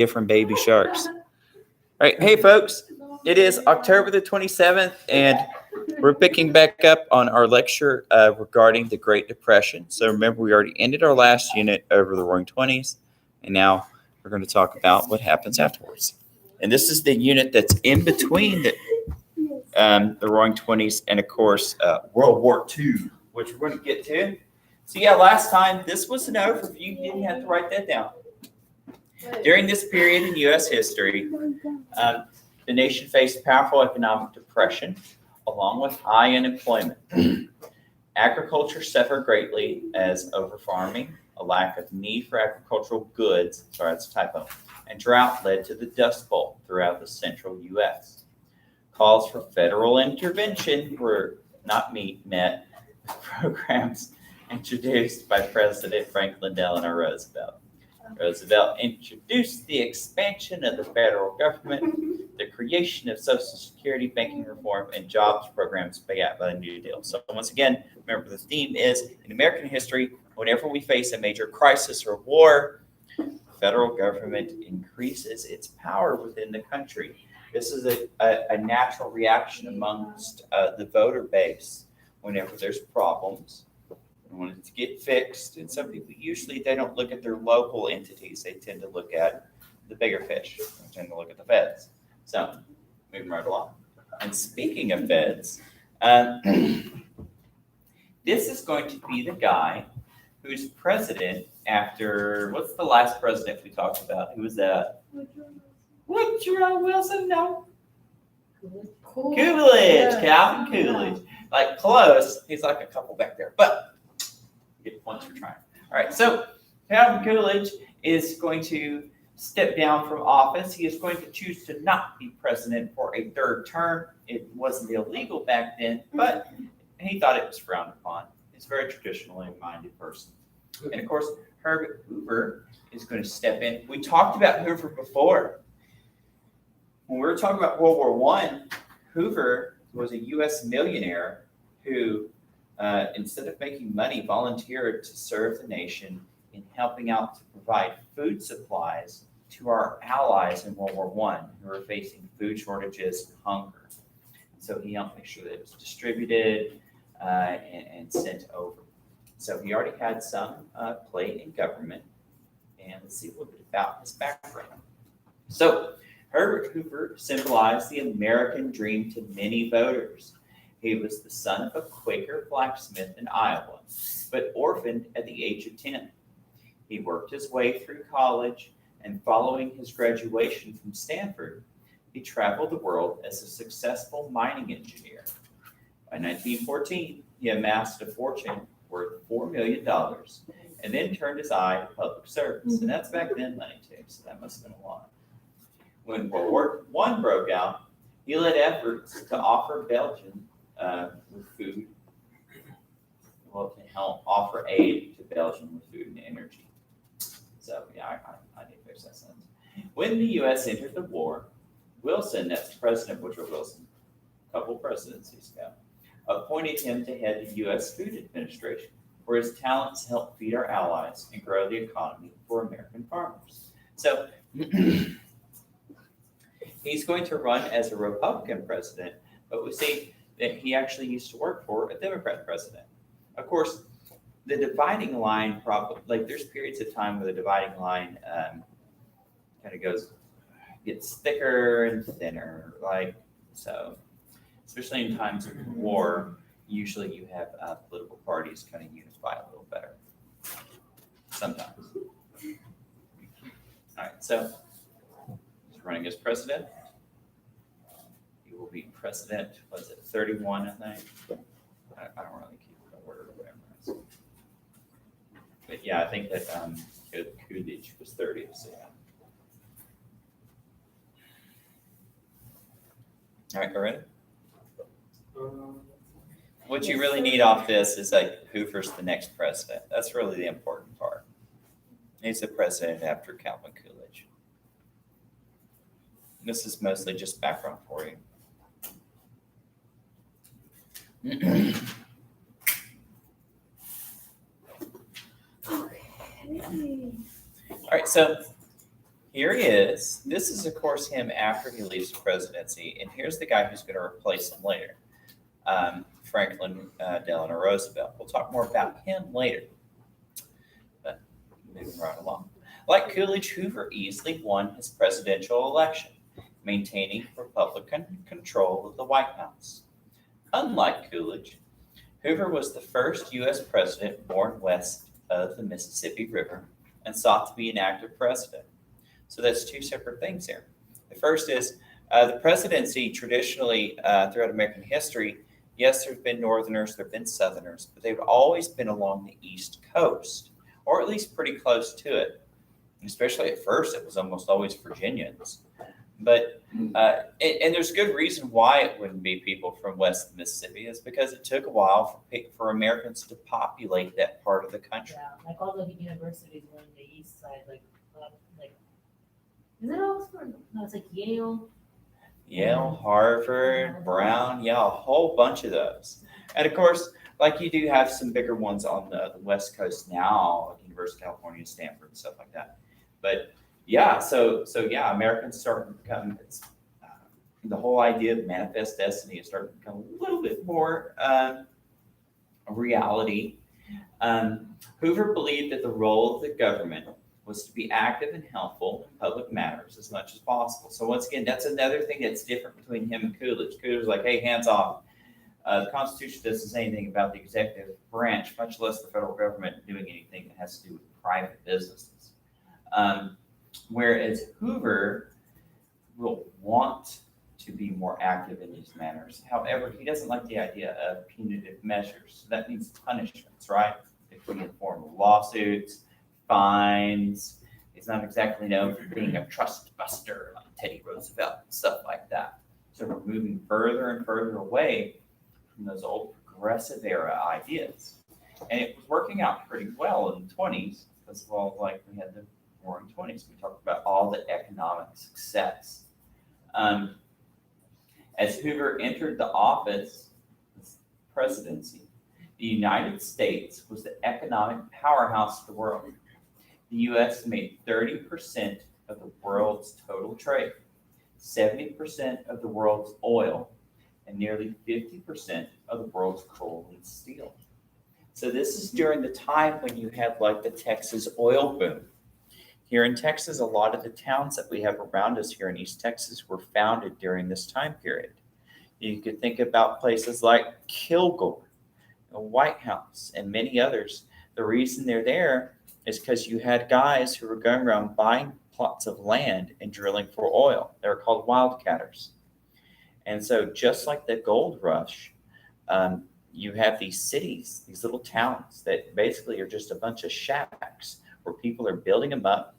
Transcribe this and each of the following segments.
different baby sharks. All right, hey folks, it is October the 27th, and we're picking back up on our lecture regarding the Great Depression. So remember, we already ended our last unit over the Roaring Twenties, and now we're going to talk about what happens afterwards. And this is the unit that's in between the Roaring Twenties and, of course, World War II, which we're going to get to. So yeah, last time this was an overview. You didn't have to write that down. During this period in U.S. history, the nation faced powerful economic depression, along with high unemployment. Agriculture suffered greatly as overfarming, a lack of need for agricultural goods, sorry, that's a typo, and drought led to the Dust Bowl throughout the central U.S. Calls for federal intervention were not met with programs introduced by President Franklin Delano Roosevelt. Roosevelt introduced the expansion of the federal government, the creation of Social Security, banking reform, and jobs programs backed by the New Deal. So once again, remember the theme is, in American history, whenever we face a major crisis or war, the federal government increases its power within the country. This is a natural reaction amongst the voter base whenever there's problems. Want it to get fixed, and some people usually they don't look at their local entities, they tend to look at the bigger fish, they tend to look at the feds. So moving right along. And speaking of feds, this is going to be the guy who's president after, what's the last president we talked about? Who was that? Woodrow Wilson? No. Coolidge, Calvin Coolidge. Like close, he's like a couple back there, but get points for trying. All right, so Calvin Coolidge is going to step down from office. He is going to choose to not be president for a third term. It wasn't illegal back then, but he thought it was frowned upon. He's a very traditionally minded person. And of course, Herbert Hoover is going to step in. We talked about Hoover before. When we were talking about World War I, Hoover was a U.S. millionaire who instead of making money, volunteered to serve the nation in helping out to provide food supplies to our allies in World War I who were facing food shortages and hunger. So he helped make sure that it was distributed and sent over. So he already had some play in government. And let's see a little bit about his background. So Herbert Hoover symbolized the American dream to many voters. He was the son of a Quaker blacksmith in Iowa, but orphaned at the age of 10. He worked his way through college, and following his graduation from Stanford, he traveled the world as a successful mining engineer. By 1914, he amassed a fortune worth $4 million, and then turned his eye to public service. And that's back then money too, so that must have been a lot. When World War I broke out, he led efforts to offer Belgium with food, well, to help offer aid to Belgium with food and energy. So, yeah, I need to fix that sentence. When the U.S. entered the war, Wilson, that's President Woodrow Wilson, a couple presidencies ago, appointed him to head the U.S. Food Administration, where his talents helped feed our allies and grow the economy for American farmers. So, he's going to run as a Republican president, but we see that he actually used to work for a Democrat president. Of course, the dividing line probably, like there's periods of time where the dividing line kind of gets thicker and thinner, like, so, especially in times of war, usually you have political parties kind of unify a little better, sometimes. All right, so he's running as president. Will be president, was it 31, I think? I don't really keep the order or whatever. But yeah, I think that Coolidge was 30, so yeah. All right, go ready? What you really need off this is like Hoover's the next president. That's really the important part. He's the president after Calvin Coolidge. This is mostly just background for you. All right, so here he is. This is, of course, him after he leaves the presidency. And here's the guy who's going to replace him later, Franklin Delano Roosevelt. We'll talk more about him later. But moving right along. Like Coolidge, Hoover easily won his presidential election, maintaining Republican control of the White House. Unlike Coolidge, Hoover was the first U.S. president born west of the Mississippi River and sought to be an active president. So that's two separate things here. The first is the presidency traditionally throughout American history, yes, there's been Northerners, there have been Southerners, but they've always been along the East Coast, or at least pretty close to it. Especially at first, it was almost always Virginians. But and there's good reason why it wouldn't be people from west of Mississippi is because it took a while for Americans to populate that part of the country. Yeah, like all the universities were on the east side, like is it Oxford? No, it's like Yale. Yale, Harvard, Brown, yeah, a whole bunch of those. And of course, like you do have some bigger ones on the West Coast now, like University of California, Stanford, and stuff like that. But yeah, so yeah, Americans start to become the whole idea of manifest destiny is starting to become a little bit more a reality. Hoover believed that the role of the government was to be active and helpful in public matters as much as possible. So once again, that's another thing that's different between him and Coolidge. Coolidge was like, hey, hands off. The Constitution doesn't say anything about the executive branch, much less the federal government doing anything that has to do with private businesses. Whereas Hoover will want to be more active in these matters. However, he doesn't like the idea of punitive measures. So that means punishments, right? It could be in the form of lawsuits, fines. He's not exactly known for being a trust buster like Teddy Roosevelt and stuff like that. So we're moving further and further away from those old progressive era ideas. And it was working out pretty well in the 20s, as well, like we had the Roaring 20s. We talked about all the economic success. As Hoover entered the office, the presidency, the United States was the economic powerhouse of the world. The U.S. made 30% of the world's total trade, 70% of the world's oil, and nearly 50% of the world's coal and steel. So this is during the time when you had like the Texas oil boom. Here in Texas, a lot of the towns that we have around us here in East Texas were founded during this time period. You could think about places like Kilgore, White House, and many others. The reason they're there is because you had guys who were going around buying plots of land and drilling for oil. They were called wildcatters. And so just like the gold rush, you have these cities, these little towns that basically are just a bunch of shacks where people are building them up.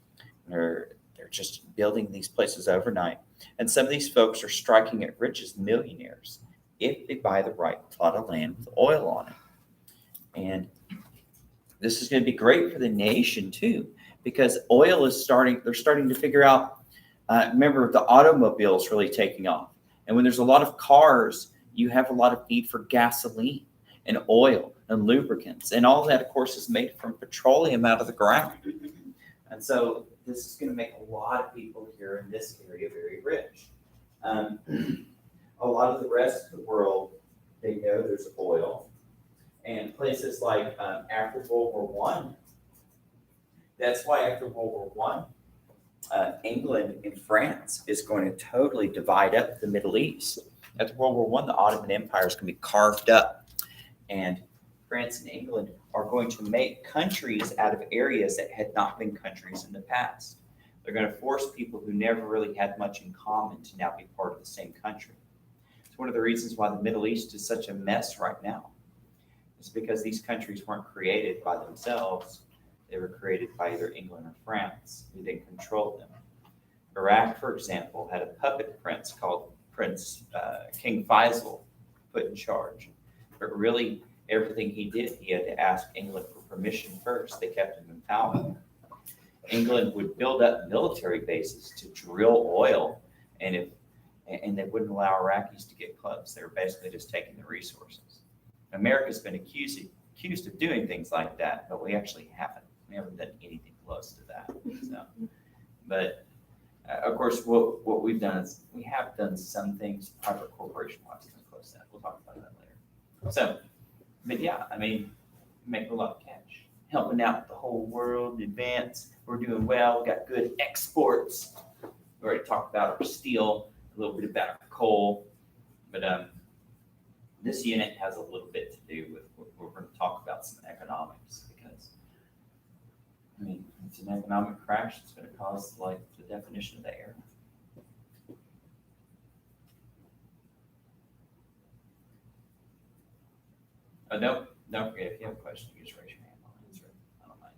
They're just building these places overnight. And some of these folks are striking it rich as millionaires if they buy the right plot of land with oil on it. And this is going to be great for the nation too, because oil is they're starting to figure out, remember the automobile is really taking off. And when there's a lot of cars, you have a lot of need for gasoline and oil and lubricants. And all that, of course, is made from petroleum out of the ground. And so this is going to make a lot of people here in this area very rich. A lot of the rest of the world, they know there's oil. And places like after World War One, that's why after World War I, England and France is going to totally divide up the Middle East. After World War One, the Ottoman Empire is going to be carved up. And France and England are going to make countries out of areas that had not been countries in the past. They're going to force people who never really had much in common to now be part of the same country. It's one of the reasons why the Middle East is such a mess right now. It's because these countries weren't created by themselves. They were created by either England or France, who then controlled them. Iraq, for example, had a puppet prince called King Faisal put in charge. But really, everything he did, he had to ask England for permission first. They kept him in power. England would build up military bases to drill oil, and they wouldn't allow Iraqis to get close. They were basically just taking the resources. America's been accused of doing things like that, but we actually haven't. We haven't done anything close to that. So, but Of course, what we've done is we have done some things private corporation wise to close that. We'll talk about that later. So, but yeah, I mean, make a lot of cash, helping out the whole world, advance. We're doing well. We got good exports. We already talked about our steel, a little bit about our coal, but this unit has a little bit to do with. We're going to talk about some economics because, I mean, it's an economic crash. It's going to cause like the definition of the air. Oh, no, don't forget, if you have a question, you just raise your hand. I'll answer it. I don't mind.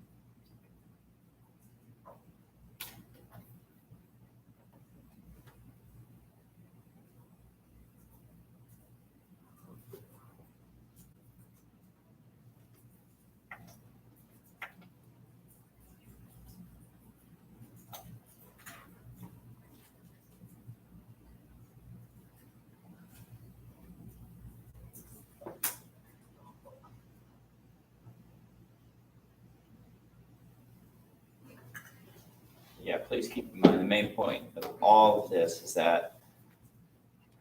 Yeah, please keep in mind the main point of all of this is that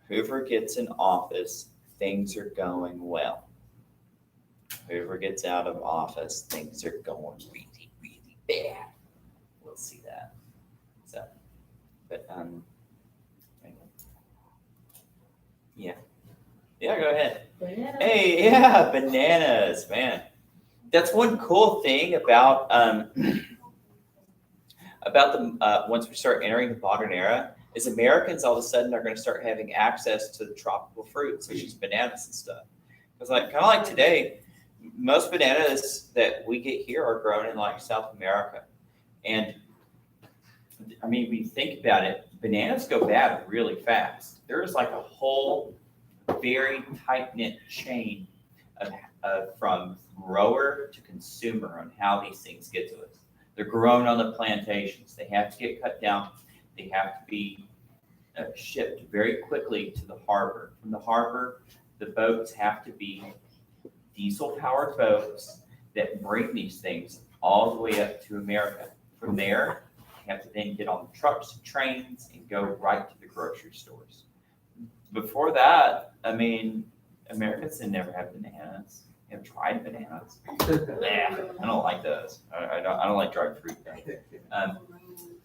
whoever gets in office, things are going well. Whoever gets out of office, things are going really, really bad. We'll see that. So, but yeah, go ahead. Banana. Hey, yeah, bananas, man. That's one cool thing about the once we start entering the modern era is Americans all of a sudden are going to start having access to the tropical fruits such as bananas and stuff. Because like kind of like today, most bananas that we get here are grown in like South America, and I mean, when you think about it, bananas go bad really fast. There is like a whole very tight knit chain of from grower to consumer on how these things get to us. They're grown on the plantations. They have to get cut down. They have to be shipped very quickly to the harbor. From the harbor, the boats have to be diesel-powered boats that bring these things all the way up to America. From there, you have to then get on the trucks and trains and go right to the grocery stores. Before that, I mean, Americans didn't never have bananas. You have dried bananas. Yeah, I don't like those. I don't like dried fruit.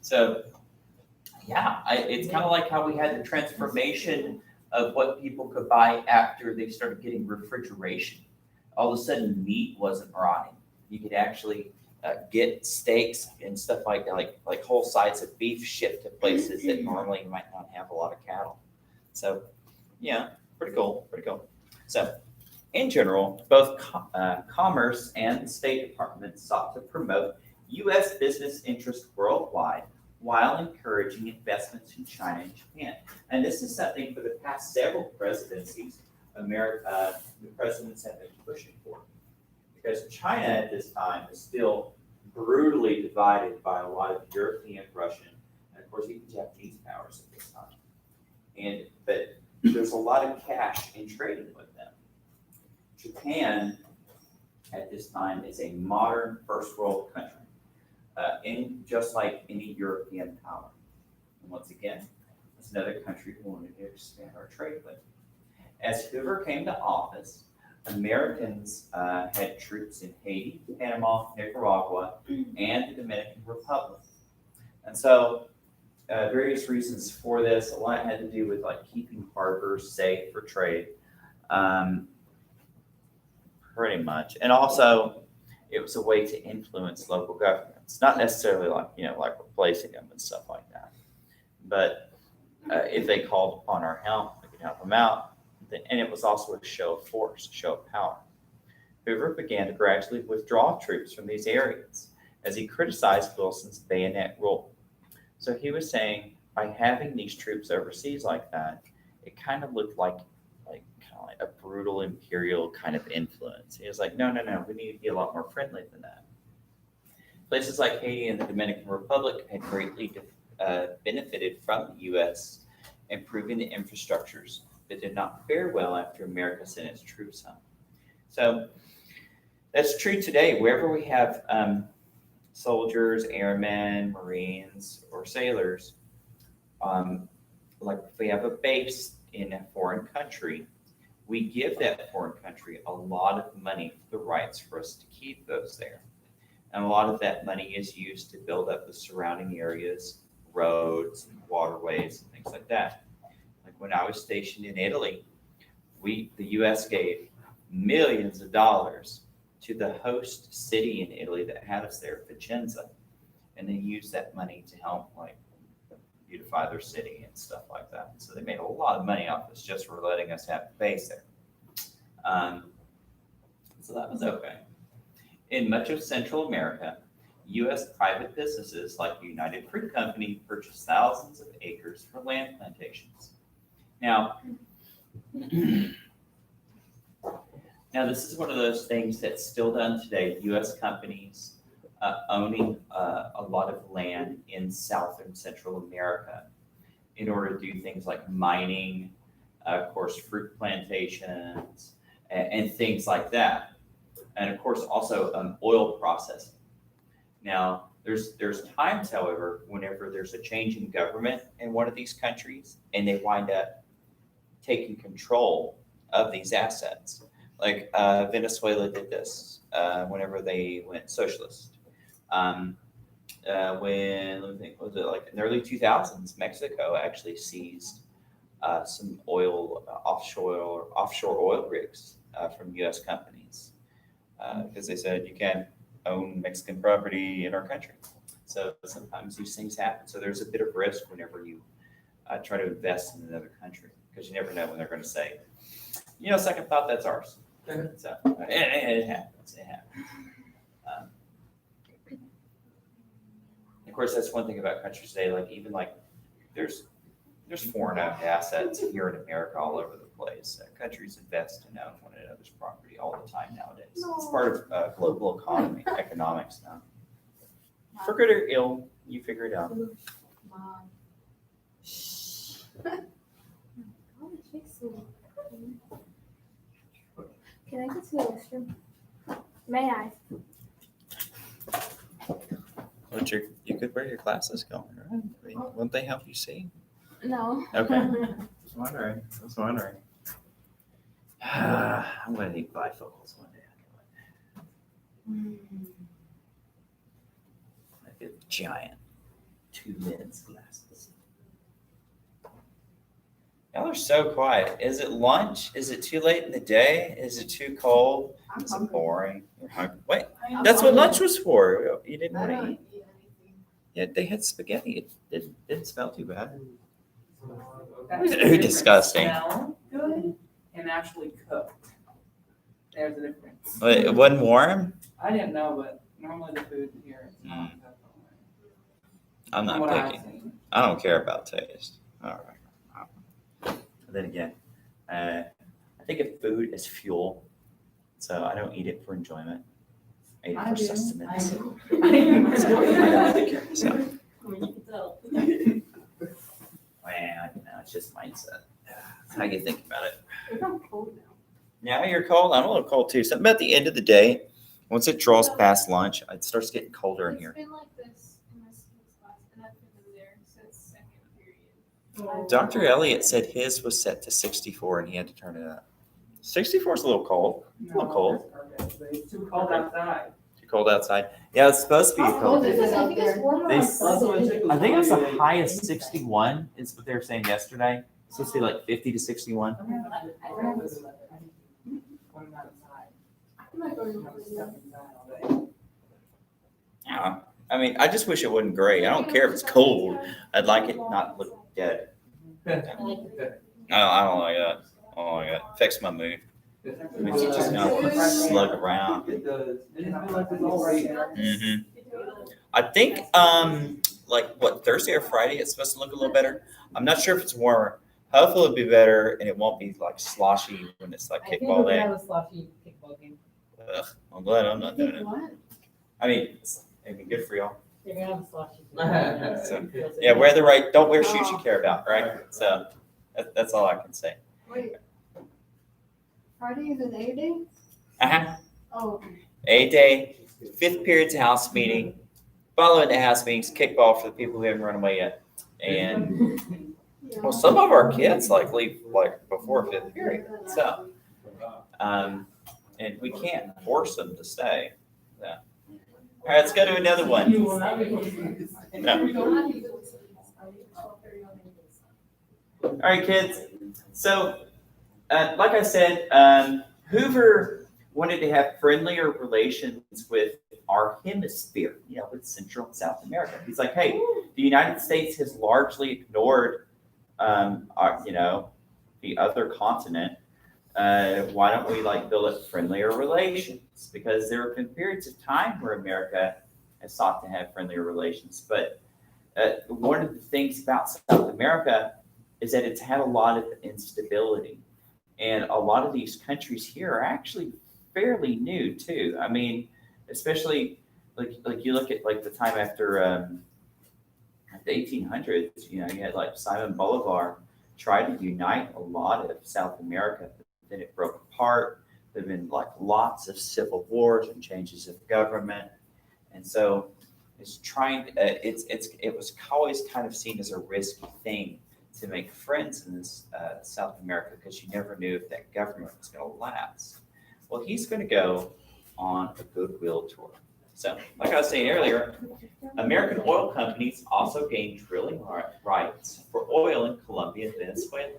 So, yeah, it's kind of like how we had the transformation of what people could buy after they started getting refrigeration. All of a sudden, meat wasn't rotting. You could actually get steaks and stuff like whole sides of beef shipped to places that normally you might not have a lot of cattle. So, yeah, pretty cool. So, in general, both Commerce and the State Department sought to promote U.S. business interests worldwide while encouraging investments in China and Japan. And this is something for the past several presidencies, the presidents have been pushing for. Because China at this time is still brutally divided by a lot of European, Russian, and of course even Japanese powers at this time. But there's a lot of cash in trading with them. Japan at this time is a modern first world country, just like any European power. And once again, it's another country we wanted to expand our trade with. As Hoover came to office, Americans had troops in Haiti, Panama, Nicaragua, and the Dominican Republic. And so various reasons for this, a lot had to do with like keeping harbors safe for trade. Pretty much. And also, it was a way to influence local governments, not necessarily like replacing them and stuff like that. But if they called upon our help, we could help them out. And it was also a show of force, a show of power. Hoover began to gradually withdraw troops from these areas as he criticized Wilson's bayonet rule. So he was saying, by having these troops overseas like that, it kind of looked like a brutal imperial kind of influence. He was like, no, we need to be a lot more friendly than that. Places like Haiti and the Dominican Republic had greatly benefited from the U.S. improving the infrastructures that did not fare well after America sent its troops home. So that's true today. Wherever we have soldiers, airmen, Marines, or sailors, like if we have a base in a foreign country, we give that foreign country a lot of money for the rights for us to keep those there. And a lot of that money is used to build up the surrounding areas, roads, and waterways, and things like that. Like when I was stationed in Italy, the US gave millions of dollars to the host city in Italy that had us there, Vicenza. And they used that money to help like beautify their city and stuff like that. So they made a lot of money off us just for letting us have a base there. So that was okay. In much of Central America, U.S. private businesses like United Fruit Company purchased thousands of acres for land plantations. Now, this is one of those things that's still done today. U.S. companies owning a lot of land in South and Central America in order to do things like mining, of course, fruit plantations, and things like that. And of course, also oil processing. Now, there's times, however, whenever there's a change in government in one of these countries, and they wind up taking control of these assets. Like Venezuela did this whenever they went socialist. When, let me think, was it like in the early 2000s, Mexico actually seized some offshore oil rigs from U.S. companies because they said you can't own Mexican property in our country. So sometimes these things happen. So there's a bit of risk whenever you try to invest in another country because you never know when they're going to say, second thought, that's ours. So it happens. It happens. Of course, that's one thing about countries today. Like even like there's foreign-owned assets here in America all over the place. Countries invest and own one another's property all the time nowadays. It's part of global economics now. For good or ill, you figure it out. Mom. Can I go to the restroom? May I? You could wear your glasses going, right? I mean, wouldn't they help you see? No. Okay. I was wondering. I'm going to need bifocals one day. Like a giant 2 lens glasses. Y'all are so quiet. Is it lunch? Is it too late in the day? Is it too cold? Is it boring? You're hungry. Wait, that's what lunch was for. You didn't want to eat. Yeah, they had spaghetti. It didn't smell too bad. Disgusting. Smell good and actually cooked. There's a difference. Wait, it wasn't warm? I didn't know, but normally the food here is not cooked. I'm From not what I've picky. seen. I don't care about taste. All right. But then again, I think of food as fuel, so I don't eat it for enjoyment. I eat it I for do. sustenance. I do. I don't take care of myself. You can tell. Well, I don't know, it's just mindset. It's how you think about it. I'm cold now. Now you're cold. I'm a little cold too. Something about the end of the day, once it draws past lunch, it starts getting colder in here. It's been like this in this class, and I've been there since second period. Dr. Elliott said his was set to 64 and he had to turn it up. 64 is a little cold. It's a little cold. It's too cold outside. Too cold outside. Yeah, it's supposed to be How cold cold. is it out there? I think it's the high is 61 is what they were saying yesterday. It's supposed to be like 50 to 61. Going outside. I'm not going to I'm play stuck now. inside all day. Yeah. I mean, I just wish it wasn't gray. I don't care if it's cold. I'd like it not look dead. No, I don't like that. Oh my God. Affects my mood. It makes you just kind of slug around. It does. And it's been like this all right now. I think like what, Thursday or Friday it's supposed to look a little better. I'm not sure if it's warmer. Hopefully it'll be better and it won't be like sloshy when it's like kickball day. a sloppy kickball game. Ugh, I'm glad I'm not doing it. What? I mean, it'd be good for y'all. You're gonna have a sloshie. So, yeah, don't wear shoes you care about, right? So that's all I can say. Wait. Friday is an A day? Uh-huh. Oh, okay. A day, 5th period's a house meeting. Following the house meetings, kickball for the people who haven't run away yet. And Well, some of our kids like leave like before fifth period, so, and we can't force them to stay. So. All right, let's go to another one. All right, kids. So, like I said, Hoover wanted to have friendlier relations with our hemisphere, with Central and South America. He's like, hey, the United States has largely ignored, the other continent. Why don't we build up friendlier relations? Because there have been periods of time where America has sought to have friendlier relations. But one of the things about South America is that it's had a lot of instability. And a lot of these countries here are actually fairly new too. I mean, especially like you look at the time after the 1800s, you had Simon Bolivar tried to unite a lot of South America, but then it broke apart. There have been lots of civil wars and changes of government. And so it was always kind of seen as a risky thing to make friends in this South America, because you never knew if that government was going to last. Well, he's going to go on a goodwill tour. So, like I was saying earlier, American oil companies also gained drilling rights for oil in Colombia and Venezuela.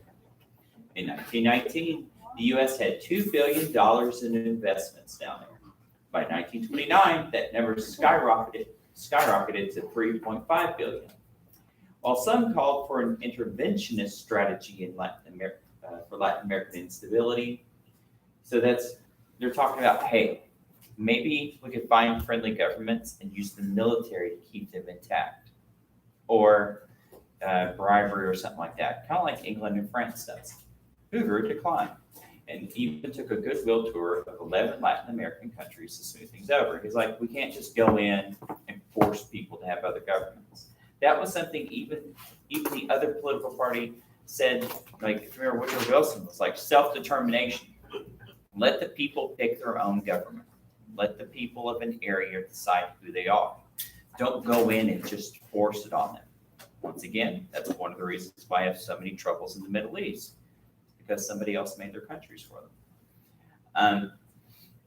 In 1919, the U.S. had $2 billion in investments down there. By 1929, that number skyrocketed to $3.5 billion. While some called for an interventionist strategy in Latin America for Latin American instability, they're talking about, hey, maybe we could find friendly governments and use the military to keep them intact, or bribery or something like that, kind of like England and France does. Hoover declined, and even took a goodwill tour of 11 Latin American countries to smooth things over. He's like, we can't just go in and force people to have other governments. That was something even the other political party said, if you remember, Woodrow Wilson was self-determination. Let the people pick their own government. Let the people of an area decide who they are. Don't go in and just force it on them. Once again, that's one of the reasons why I have so many troubles in the Middle East, because somebody else made their countries for them.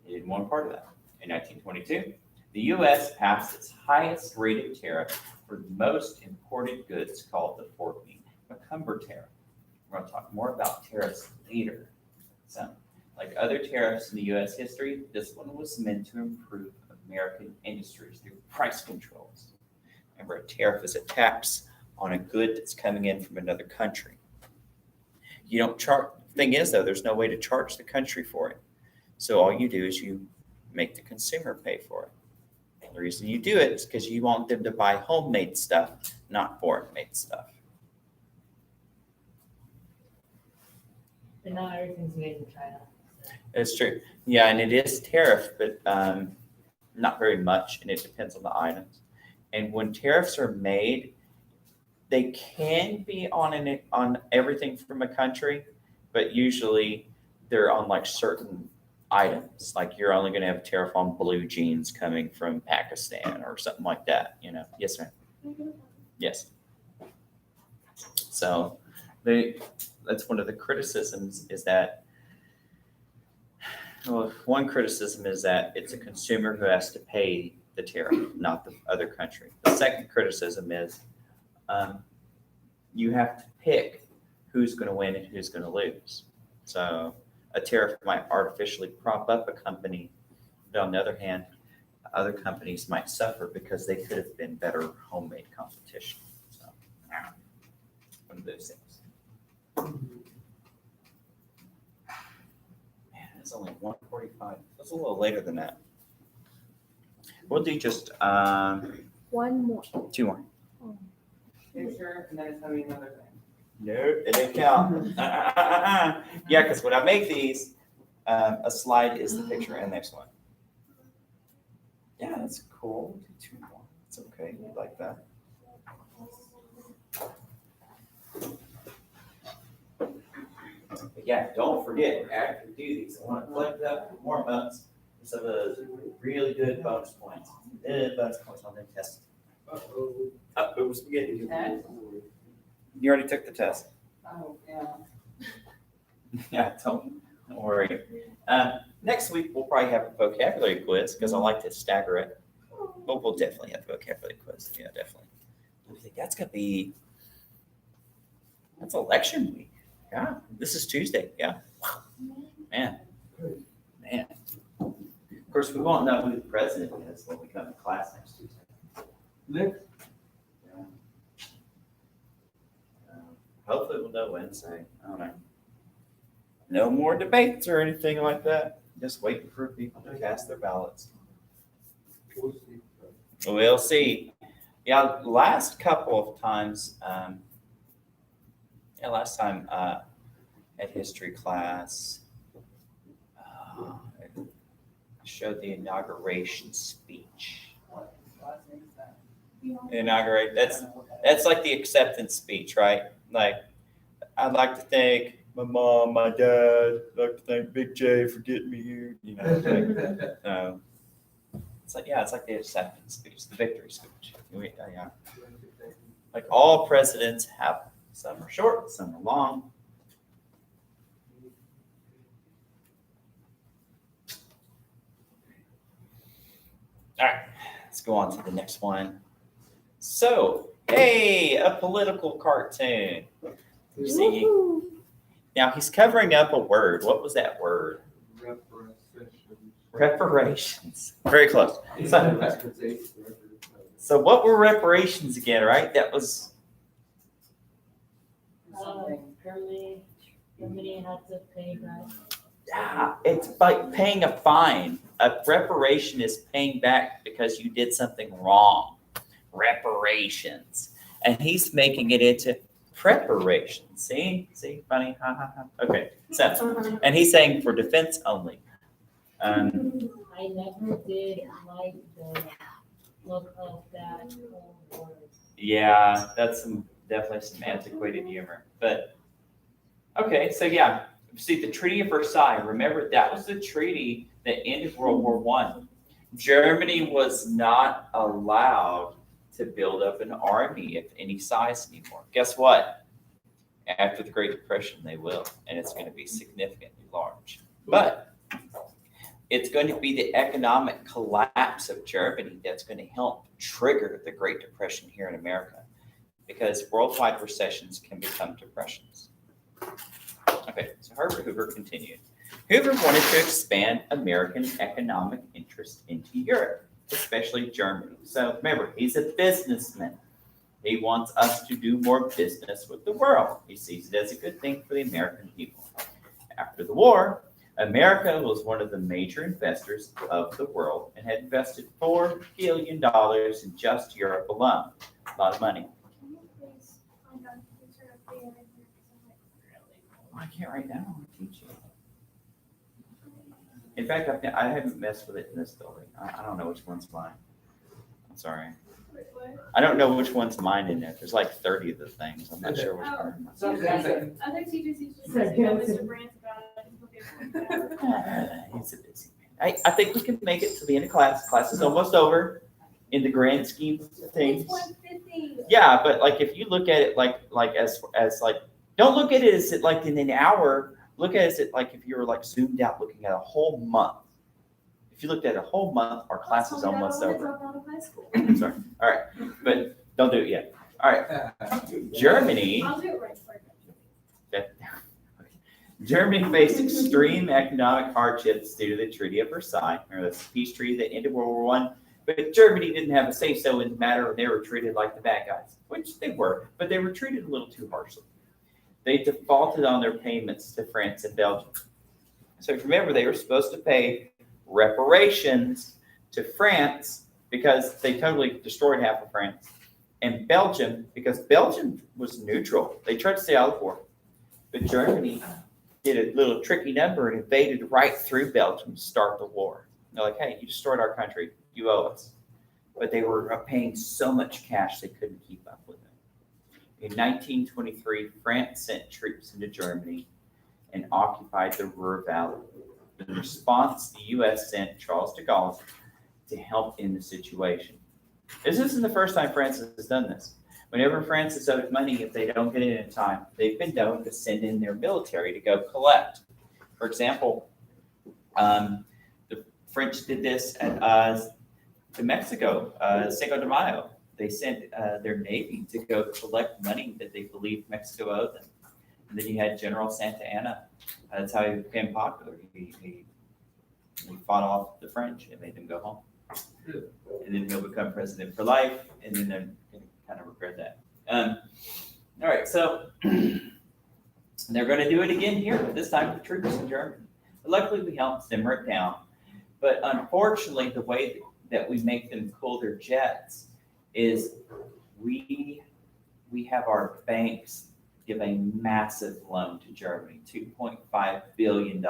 He didn't want part of that. In 1922, the U.S. passed its highest rated tariff for the most imported goods, called the Fort Macomber tariff. We're going to talk more about tariffs later. So, like other tariffs in the U.S. history, this one was meant to improve American industries through price controls. Remember, a tariff is a tax on a good that's coming in from another country. You don't charge. The thing is, though, there's no way to charge the country for it. So all you do is you make the consumer pay for it. The reason you do it is because you want them to buy homemade stuff, not foreign-made stuff. And not everything's made in China. It's true. Yeah, and it is tariff, but not very much, and it depends on the items. And when tariffs are made, they can be on everything from a country, but usually they're on certain items. Like you're only going to have a tariff on blue jeans coming from Pakistan or something like that. Yes, ma'am. Yes. So that's one of the criticisms is that. Well, one criticism is that it's a consumer who has to pay the tariff, not the other country. The second criticism is you have to pick who's going to win and who's going to lose. So a tariff might artificially prop up a company, but on the other hand, other companies might suffer because they could have been better homemade competition. So, one of those things. It's only 1:45. It's a little later than that. We'll do just One more. 2 more. Picture, and then it's gonna be another thing. No, it didn't count. Yeah, because when I make these, a slide is the picture and next one. Yeah, that's cool. Do 2 more. It's okay. You like that. But yeah, don't forget, after you do these, I want to collect up more bucks for some of those really good bonus points. Good bonus points on the test. Uh-oh, spaghetti. Test? You already took the test. Oh, yeah. Yeah, don't worry. Next week, we'll probably have a vocabulary quiz because I like to stagger it. But we'll definitely have a vocabulary quiz. Yeah, definitely. I think that's going to be, that's election week. Yeah, this is Tuesday. Yeah. Man. Man. Of course, we won't know who the president is when we come to class next Tuesday. Next, Yeah. Hopefully we'll know Wednesday. I don't know. No more debates or anything like that. Just waiting for people to cast their ballots. we'll see. We'll see. Yeah, last couple of times, last time at history class, I showed the inauguration speech. What last name is that? Inaugurate, that's like the acceptance speech, right? Like, I'd like to thank my mom, my dad, I'd like to thank Big J for getting me here, you know. It's like, it's like the acceptance speech, the victory speech. Yeah. Like all presidents have them. Some are short, some are long. All right, let's go on to the next one. So, hey, a political cartoon. You see, now he's covering up a word. What was that word? Reparations. Very close. So what were reparations again, right? That was, Germany had to pay back. it's like paying a fine. A reparation is paying back because you did something wrong. Reparations. And he's making it into preparation. See, funny, ha ha ha. Okay, so, and he's saying for defense only. I never did like the look of that whole word. Yeah, that's definitely some antiquated humor. But okay, so yeah, see the Treaty of Versailles. Remember that was the treaty that ended World War I. Germany was not allowed to build up an army of any size anymore. Guess what? After the Great Depression, they will, and it's going to be significantly large. But it's going to be the economic collapse of Germany that's going to help trigger the Great Depression here in America, because worldwide recessions can become depressions. Okay, so Herbert Hoover continued. Hoover wanted to expand American economic interest into Europe, especially Germany. So remember, he's a businessman. He wants us to do more business with the world. He sees it as a good thing for the American people. After the war, America was one of the major investors of the world and had invested $4 billion in just Europe alone. A lot of money. Can you please find out the picture of the other here? 'Cause I'm like, really cool. I can't right now. I'll teach you. In fact, I haven't messed with it in this building. I don't know which one's mine. I'm sorry. Wait, what? I don't know which one's mine in there. There's like 30 of the things. I'm not sure which one. I think TJ's just says, you know, Mr. Brand's about it. He'll be able to find out. He's a busy man. I think we can make it to the end of class. Class is almost over in the grand scheme of things. It's 1:50. Yeah, but like if you look at it like as like, don't look at it as it like in an hour. Look at it as it like if you were like zoomed out looking at a whole month. If you looked at a whole month, our class is almost over. I'm sorry. All right, but don't do it yet. All right, Germany. I'll do it right for you. Germany faced extreme economic hardships due to the Treaty of Versailles. Remember, that's the peace treaty that ended World War I. But Germany didn't have a say-so in the matter, and they were treated like the bad guys, which they were, but they were treated a little too harshly. They defaulted on their payments to France and Belgium. So remember, they were supposed to pay reparations to France because they totally destroyed half of France, and Belgium because Belgium was neutral. They tried to stay out of the war, but Germany did a little tricky number and invaded right through Belgium to start the war. They're like, hey, you destroyed our country. You owe us. But they were paying so much cash they couldn't keep up with it. In 1923, France sent troops into Germany and occupied the Ruhr Valley. In response, the U.S. sent Charles de Gaulle to help in the situation. This isn't the first time France has done this. Whenever France is owed money, if they don't get it in time, they've been known to send in their military to go collect. For example, the French did this to Mexico, Cinco de Mayo. They sent their navy to go collect money that they believed Mexico owed them. And then you had General Santa Anna. That's how he became popular. He fought off the French and made them go home. And then he'll become president for life, and then they're going to kind of regret that. All right, so they're going to do it again here, but this time with troops in Germany. But luckily, we helped simmer it down. But unfortunately, the way that we make them cool their jets is we have our banks give a massive loan to Germany, $2.5 billion.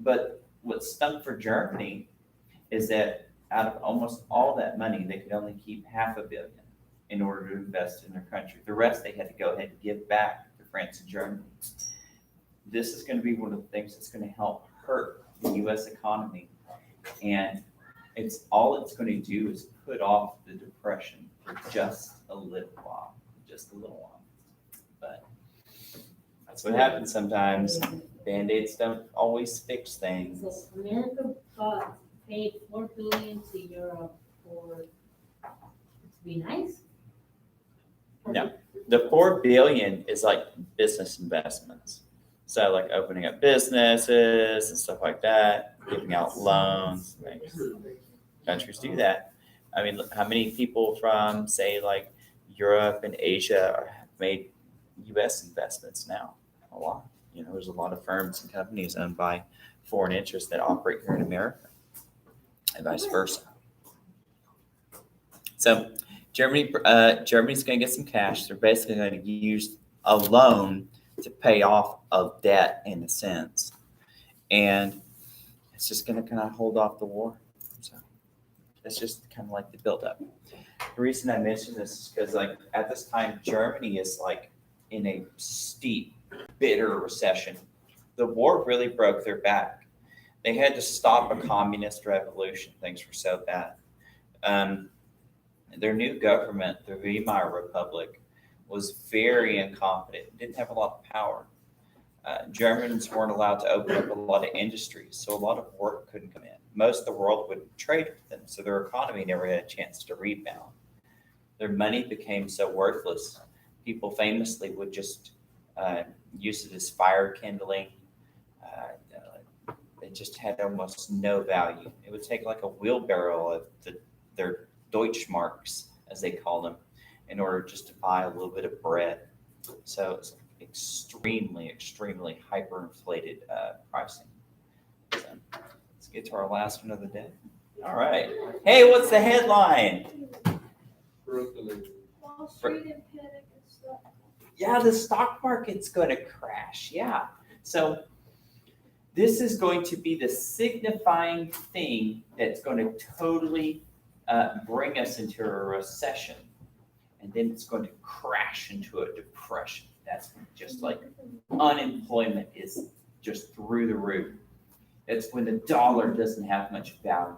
But what stunk for Germany is that out of almost all that money, they could only keep $500 million in order to invest in their country. The rest they had to go ahead and give back to France and Germany. This is going to be one of the things that's going to help hurt the U.S. economy. And it's going to do is put off the depression for just a little while. But that's what happens sometimes. Band-Aids don't always fix things. So America paid $4 billion to Europe to be nice? No. The $4 billion is like business investments. So like opening up businesses and stuff like that, giving out loans. Countries do that. I mean, how many people from, say, like Europe and Asia have made U.S. investments now? A lot. There's a lot of firms and companies owned by foreign interests that operate here in America, and vice versa. So Germany's going to get some cash. They're basically going to use a loan to pay off a debt in a sense, and it's just going to kind of hold off the war. So that's just kind of like the buildup. The reason I mention this is because, like, at this time, Germany is like in a steep, bitter recession. The war really broke their back. They had to stop a communist revolution. Things were so bad. Their new government, the Weimar Republic, was very incompetent, didn't have a lot of power. Germans weren't allowed to open up a lot of industries, so a lot of work couldn't come in. Most of the world would trade with them, so their economy never had a chance to rebound. Their money became so worthless, people famously would just use it as fire kindling. It just had almost no value. It would take like a wheelbarrow of their Deutschmarks, as they call them, in order just to buy a little bit of bread. So it's extremely, extremely hyperinflated pricing. So let's get to our last one of the day. All right. Hey, what's the headline? Wall Street and panic and stuff. Yeah, the stock market's going to crash. Yeah. So this is going to be the signifying thing that's going to totally bring us into a recession. And then it's going to crash into a depression. That's just like unemployment is just through the roof. It's when the dollar doesn't have much value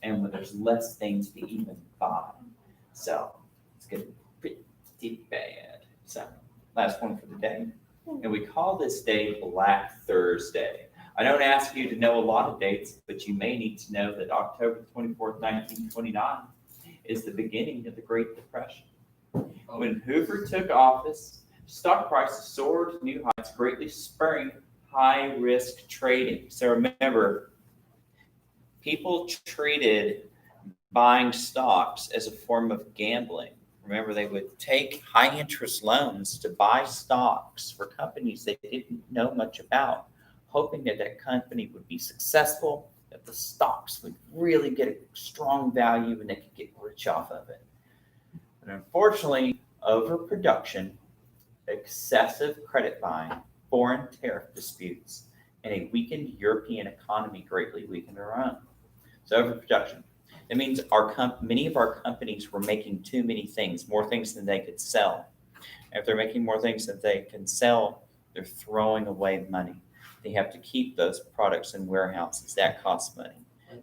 and when there's less things to even buy. So it's going to be pretty bad. So last one for the day. And we call this day Black Thursday. I don't ask you to know a lot of dates, but you may need to know that October 24th, 1929 is the beginning of the Great Depression. When Hoover took office, stock prices soared to new heights, greatly spurring high-risk trading. So remember, people treated buying stocks as a form of gambling. Remember, they would take high-interest loans to buy stocks for companies they didn't know much about, hoping that that company would be successful, that the stocks would really get a strong value and they could get rich off of it. But unfortunately, overproduction, excessive credit buying, foreign tariff disputes, and a weakened European economy greatly weakened our own. So overproduction. That means many of our companies were making too many things, more things than they could sell. And if they're making more things than they can sell, they're throwing away money. They have to keep those products in warehouses. That costs money.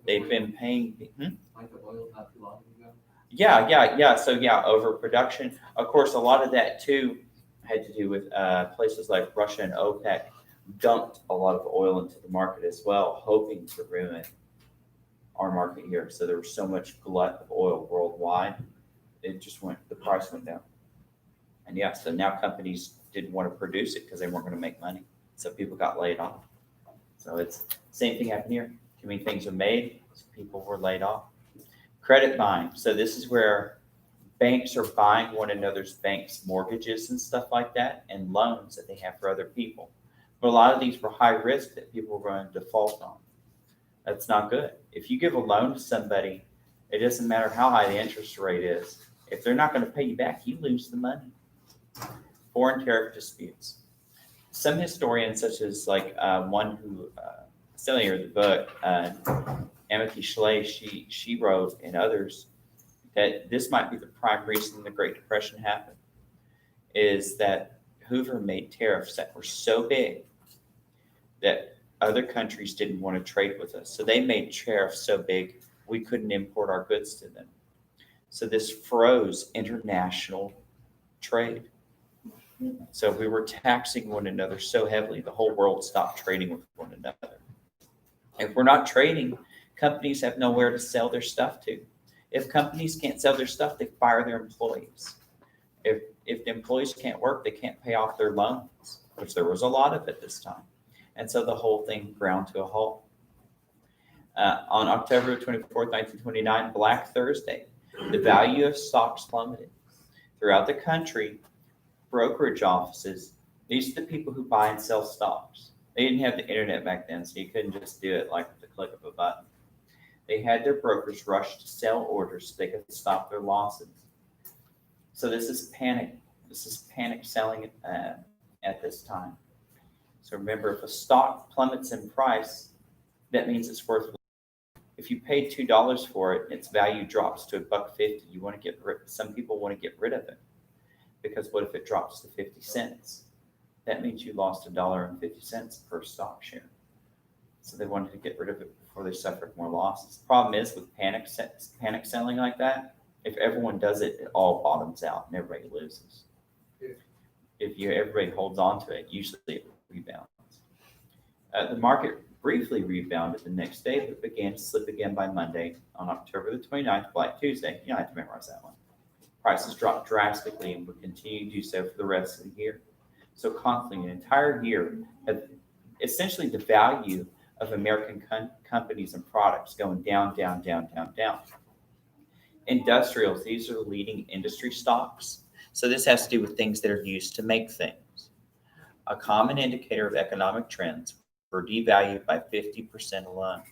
They've been paying. Like the oil not too long ago. Yeah. So yeah, overproduction. Of course, a lot of that too had to do with places like Russia and OPEC dumped a lot of oil into the market as well, hoping to ruin our market here. So there was so much glut of oil worldwide, the price went down. And yeah, so now companies didn't want to produce it because they weren't going to make money. So people got laid off. So it's same thing happened here. Too many things are made, so people were laid off. Credit buying. So this is where banks are buying one another's banks' mortgages and stuff like that, and loans that they have for other people. But a lot of these were high risk that people were going to default on. That's not good. If you give a loan to somebody, it doesn't matter how high the interest rate is. If they're not going to pay you back, you lose the money. Foreign tariff disputes. Some historians, such as like one who still here the book, Amity Schley, she wrote, and others, that this might be the prime reason the Great Depression happened, is that Hoover made tariffs that were so big that other countries didn't want to trade with us. So they made tariffs so big we couldn't import our goods to them. So this froze international trade. So we were taxing one another so heavily, the whole world stopped trading with one another. If we're not trading, companies have nowhere to sell their stuff to. If companies can't sell their stuff, they fire their employees. If the employees can't work, they can't pay off their loans, which there was a lot of at this time. And so the whole thing ground to a halt. On October 24th, 1929, Black Thursday, the value of stocks plummeted. Throughout the country, brokerage offices, these are the people who buy and sell stocks. They didn't have the internet back then, so you couldn't just do it like with the click of a button. They had their brokers rush to sell orders so they could stop their losses. So this is panic. This is panic selling at this time. So remember, if a stock plummets in price, that means it's worth. If you paid $2 for it, its value drops to $1.50. You want to get rid. Some people want to get rid of it because what if it drops to 50 cents? That means you lost $1.50 per stock share. So they wanted to get rid of it before they suffered more losses. The problem is with panic selling like that, if everyone does it, it all bottoms out and everybody loses. If everybody holds on to it, usually it rebounds. The market briefly rebounded the next day, but began to slip again by Monday. On October the 29th, Black Tuesday, you don't have to memorize that one. Prices dropped drastically and would continue to do so for the rest of the year. So constantly, an entire year, essentially the value of American companies and products going down, down, down, down, down. Industrials, these are the leading industry stocks. So this has to do with things that are used to make things. A common indicator of economic trends were devalued by 50% alone.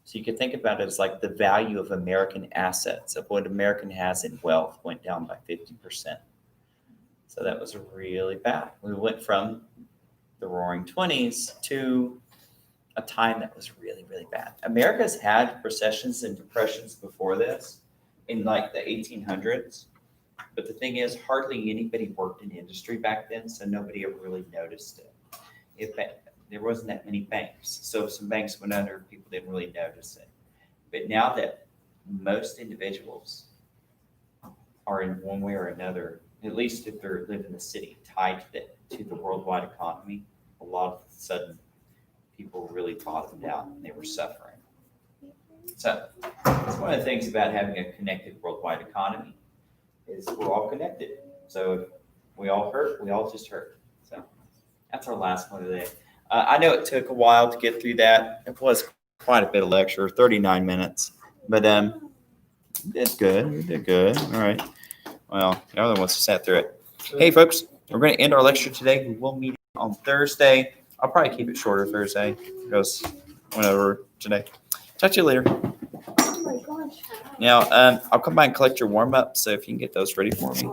So you could think about it as like the value of American assets, of what American has in wealth, went down by 50%. So that was really bad. We went from the roaring 20s to a time that was really, really bad. America's had recessions and depressions before this in like the 1800s. But the thing is, hardly anybody worked in industry back then, so nobody ever really noticed it. There wasn't that many banks. So if some banks went under, people didn't really notice it. But now that most individuals are in one way or another, at least if they live in the city, tied to the worldwide economy, a lot of a sudden people really bottomed out and they were suffering. So that's one of the things about having a connected worldwide economy is we're all connected. So if we all hurt, we all just hurt. So that's our last one today. I know it took a while to get through that. It was quite a bit of lecture, 39 minutes, but it's good. You did good. All right. Well, the other ones sat through it. Hey, folks, we're going to end our lecture today. We will meet on Thursday. I'll probably keep it shorter Thursday because whenever today. Talk to you later. Oh my gosh. Now, I'll come by and collect your warm-up, so if you can get those ready for me.